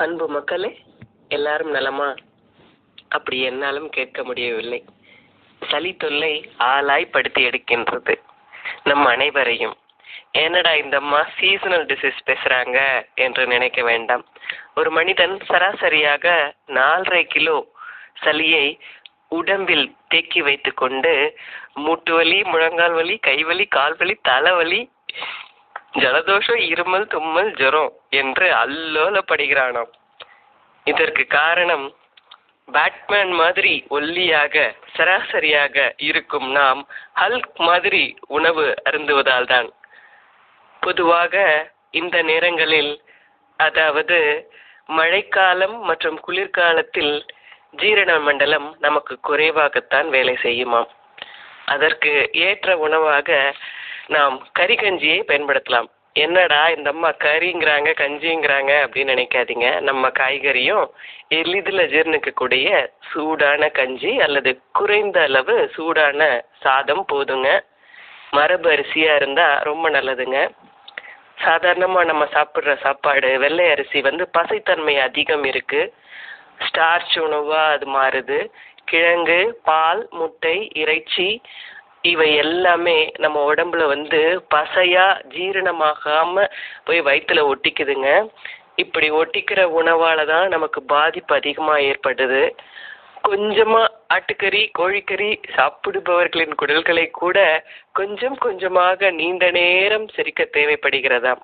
அன்பு மக்களே, எல்லாரும் நலமா? அப்படி என்னாலும் கேட்க முடியவில்லை. சளி தொல்லை ஆளாய்ப்படுத்தி எடுக்கின்றது நம் அனைவரையும். என்னடா இந்த அம்மா சீசனல் டிசீஸ் பேசுறாங்க என்று நினைக்க வேண்டாம். ஒரு மனிதன் சராசரியாக 4.5 கிலோ சளியை உடம்பில் தேக்கி வைத்து கொண்டு மூட்டு வலி, முழங்கால் வலி, கைவலி, கால்வலி, தலைவலி, ஜலதோஷம், இருமல், தும்மல், ஜுரம் என்று அல்லோலப்படுகிறானாம். இதற்கு காரணம் பேட்மேன் மாதிரி ஒல்லியாக சராசரியாக இருக்கும் நாம் ஹல்க் மாதிரி உணவு அருந்துவதால் தான். பொதுவாக இந்த நேரங்களில், அதாவது மழைக்காலம் மற்றும் குளிர்காலத்தில் ஜீரண மண்டலம் நமக்கு குறைவாகத்தான் வேலை செய்யுமாம். அதற்கு ஏற்ற உணவாக நாம் கறி கஞ்சியை பயன்படுத்தலாம். என்னடா இந்த அம்மா கறிங்கிறாங்க கஞ்சிங்கிறாங்க அப்படின்னு நினைக்காதீங்க. நம்ம காய்கறியும் எளிதில் ஜீர்ணிக்கக்கூடிய சூடான கஞ்சி அல்லது குறைந்த அளவு சூடான சாதம் போதுங்க. மரபு அரிசியாக இருந்தால் ரொம்ப நல்லதுங்க. சாதாரணமாக நம்ம சாப்பிட்ற சாப்பாடு வெள்ளை அரிசி பசைத்தன்மை அதிகம் இருக்குது. ஸ்டார்ச் உணவாக அது மாறுது. கிழங்கு, பால், முட்டை, இறைச்சி இவை எல்லாமே நம்ம உடம்புல பசையா ஜீரணமாகாம போய் வயிற்றுல ஒட்டிக்குதுங்க. இப்படி ஒட்டிக்கிற உணவால தான் நமக்கு பாதிப்பு அதிகமாக ஏற்படுது. கொஞ்சமாக ஆட்டுக்கறி, கோழிக்கறி சாப்பிடுபவர்களின் குடல்களை கூட கொஞ்சம் கொஞ்சமாக நீண்ட நேரம் செரிக்க தேவைப்படுகிறதாம்.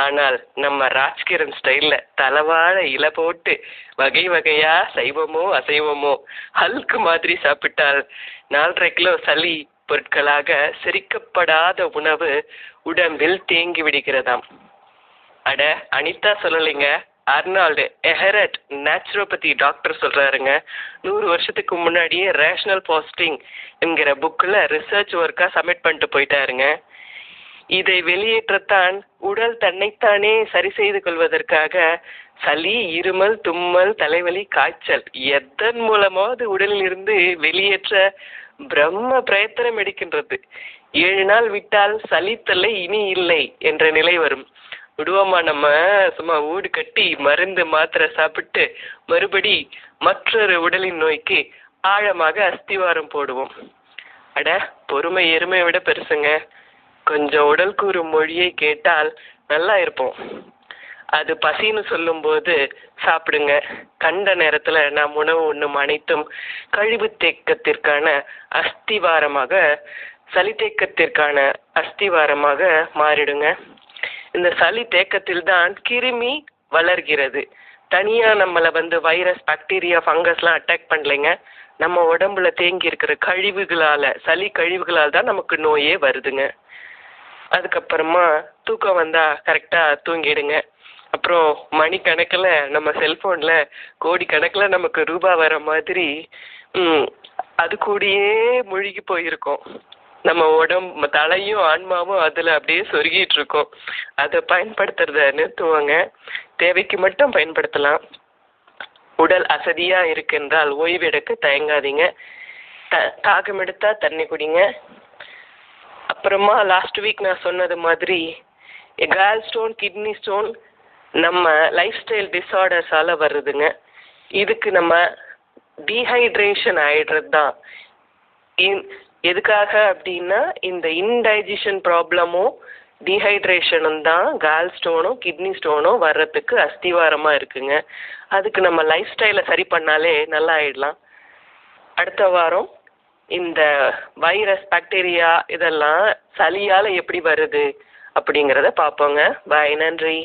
ஆனால் நம்ம ராஜ்கிரண் ஸ்டைலில் தலவாழ இலை போட்டு வகை வகையா சைவமோ அசைவமோ ஹல்க் மாதிரி சாப்பிட்டால் 4.5 கிலோ சளி பொருட்களாக செரிக்கப்படாத உணவு உடம்பில் தேங்கி விடுகிறதாம். அட, அனிதா சொல்லலைங்க, அர்னால்டு எஹரட் நேச்சுரோபதி டாக்டர் சொல்றாருங்க. 100 வருஷத்துக்கு முன்னாடியே ரேஷனல் பாஸ்டிங் என்கிற புக்கில் ரிசர்ச் ஒர்க்காக சப்மிட் பண்ணிட்டு போயிட்டாருங்க. இதை வெளியேற்றத்தான் உடல் தன்னைத்தானே சரி செய்து கொள்வதற்காக சளி, இருமல், தும்மல், தலைவலி, காய்ச்சல் எதன் மூலமாவது உடலில் இருந்து வெளியேற்ற பிரம்ம பிரயத்தனம் எடுக்கின்றது. 7 நாள் விட்டால் சளி தொல்லை இனி இல்லை என்ற நிலை வரும். விடுவோமா நம்ம? சும்மா ஊடு கட்டி மருந்து மாத்திரை சாப்பிட்டு மறுபடி மற்றொரு உடலின் நோய்க்கு ஆழமாக அஸ்திவாரம் போடுவோம். அட, பொறுமை எருமையை விட பெருசுங்க. கொஞ்சம் உடல் கூறு மொழியை கேட்டால் நல்லா இருப்போம். அது பசின்னு சொல்லும்போது சாப்பிடுங்க. கண்ட நேரத்தில் நாம் உணவு உண்ணும் அனைத்தும் கழிவு தேக்கத்திற்கான அஸ்திவாரமாக, சளி தேக்கத்திற்கான அஸ்திவாரமாக மாறிடுங்க. இந்த சளி தேக்கத்தில் தான் கிருமி வளர்கிறது. தனியாக நம்மளை வைரஸ், பாக்டீரியா, ஃபங்கஸ்லாம் அட்டாக் பண்ணலைங்க. நம்ம உடம்புல தேங்கி இருக்கிற கழிவுகளால், சளி கழிவுகளால் தான் நமக்கு நோயே வருதுங்க. அதுக்கப்புறமா தூக்கம் வந்தால் கரெக்டாக தூங்கிடுங்க. அப்புறம் மணிக்கணக்கில் நம்ம செல்ஃபோனில் கோடிக்கணக்கில் நமக்கு ரூபாய் வர மாதிரி அது கூடயே மூழ்கி போயிருக்கோம். நம்ம உடம்பு, தலையும் ஆன்மாவும் அதில் அப்படியே சொருகிட்டு இருக்கோம். அதை பயன்படுத்துறத நிறுத்துவாங்க. தேவைக்கு மட்டும் பயன்படுத்தலாம். உடல் அசதியாக இருக்கின்றால் ஓய்வெடுக்க தயங்காதீங்க. தாகம் எடுத்தால் தண்ணி குடிங்க. அப்புறமா லாஸ்ட் வீக் நான் சொன்னது மாதிரி கால் ஸ்டோன், கிட்னி ஸ்டோன் நம்ம லைஃப் ஸ்டைல் டிஸார்டர்ஸால் வருதுங்க. இதுக்கு நம்ம டீஹைட்ரேஷன் ஆகிடுறது தான். எதுக்காக அப்படின்னா, இந்த இன்டைஜஷன் ப்ராப்ளமும் டீஹைட்ரேஷனும் தான் கால் ஸ்டோனும் கிட்னி ஸ்டோனும் வர்றதுக்கு அஸ்திவாரமாக இருக்குங்க. அதுக்கு நம்ம லைஃப் ஸ்டைலை சரி பண்ணாலே நல்லா ஆயிடலாம். அடுத்த வாரம் இந்த வைரஸ், பாக்டீரியா இதெல்லாம் சளியால் எப்படி வருது அப்படிங்கிறத பார்ப்போங்க. பாய், நன்றி.